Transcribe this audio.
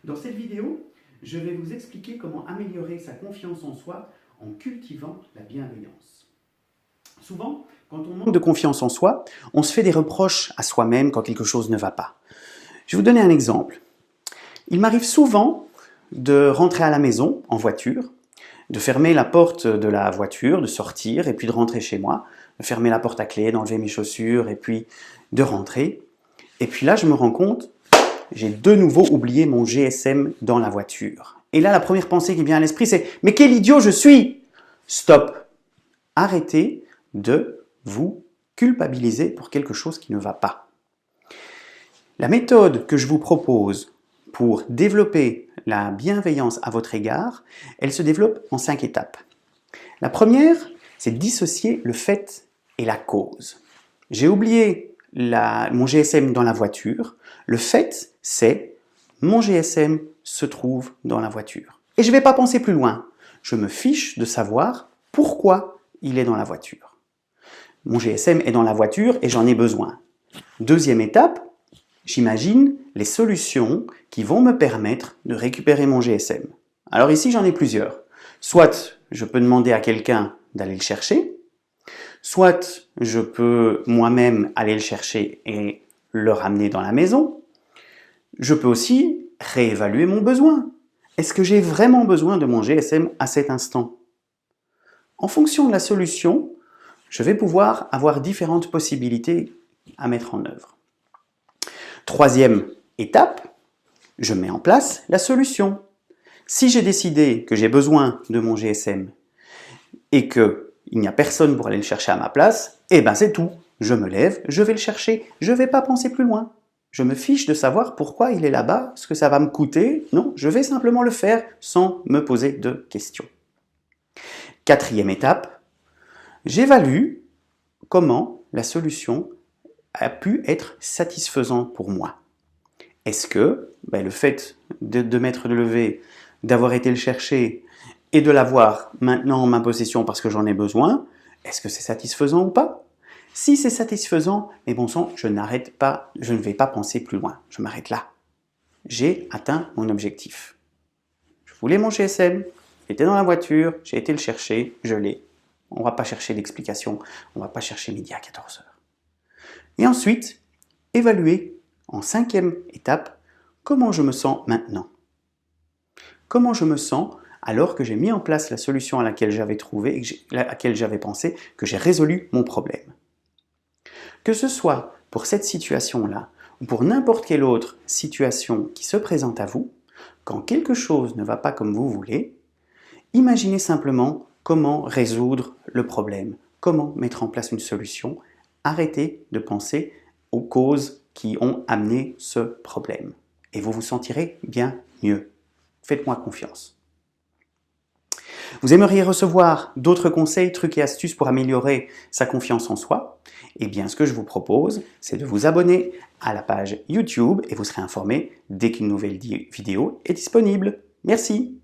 Dans cette vidéo, je vais vous expliquer comment améliorer sa confiance en soi en cultivant la bienveillance. Souvent, quand on manque de confiance en soi, on se fait des reproches à soi-même quand quelque chose ne va pas. Je vais vous donner un exemple. Il m'arrive souvent de rentrer à la maison en voiture, de fermer la porte de la voiture, de sortir et puis de rentrer chez moi, de fermer la porte à clé, d'enlever mes chaussures et puis de rentrer. Et puis là, je me rends compte, j'ai de nouveau oublié mon GSM dans la voiture. Et là, la première pensée qui vient à l'esprit, c'est « Mais quel idiot je suis !» Stop! Arrêtez de vous culpabiliser pour quelque chose qui ne va pas. La méthode que je vous propose pour développer la bienveillance à votre égard, elle se développe en 5 étapes. La première, c'est dissocier le fait et la cause. J'ai oublié mon GSM dans la voiture. Le fait, c'est mon GSM se trouve dans la voiture. Et je ne vais pas penser plus loin. Je me fiche de savoir pourquoi il est dans la voiture. Mon GSM est dans la voiture et j'en ai besoin. Deuxième étape, j'imagine les solutions qui vont me permettre de récupérer mon GSM. Alors ici, j'en ai plusieurs. Soit je peux demander à quelqu'un d'aller le chercher, soit je peux moi-même aller le chercher et le ramener dans la maison. Je peux aussi réévaluer mon besoin. Est-ce que j'ai vraiment besoin de mon GSM à cet instant? En fonction de la solution, je vais pouvoir avoir différentes possibilités à mettre en œuvre. Troisième étape, je mets en place la solution. Si j'ai décidé que j'ai besoin de mon GSM et qu'il n'y a personne pour aller le chercher à ma place, eh ben c'est tout. Je me lève, je vais le chercher, je ne vais pas penser plus loin. Je me fiche de savoir pourquoi il est là-bas, ce que ça va me coûter. Non, je vais simplement le faire sans me poser de questions. Quatrième étape, j'évalue comment la solution a pu être satisfaisante pour moi. Est-ce que le fait de m'être levé, d'avoir été le chercher et de l'avoir maintenant en ma possession parce que j'en ai besoin, est-ce que c'est satisfaisant ou pas? Si c'est satisfaisant, mais bon sang, je n'arrête pas, je ne vais pas penser plus loin, je m'arrête là. J'ai atteint mon objectif. Je voulais mon GSM, il était dans la voiture, j'ai été le chercher, je l'ai. On ne va pas chercher d'explication, on ne va pas chercher midi à 14 h. Et ensuite, évaluer en 5e étape comment je me sens maintenant. Comment je me sens alors que j'ai mis en place la solution à laquelle j'avais trouvé, à laquelle j'avais pensé, que j'ai résolu mon problème. Que ce soit pour cette situation-là ou pour n'importe quelle autre situation qui se présente à vous, quand quelque chose ne va pas comme vous voulez, imaginez simplement comment résoudre le problème, comment mettre en place une solution. Arrêtez de penser aux causes qui ont amené ce problème et vous vous sentirez bien mieux. Faites-moi confiance. Vous aimeriez recevoir d'autres conseils, trucs et astuces pour améliorer sa confiance en soi? Eh bien, ce que je vous propose, c'est de vous abonner à la page YouTube et vous serez informé dès qu'une nouvelle vidéo est disponible. Merci!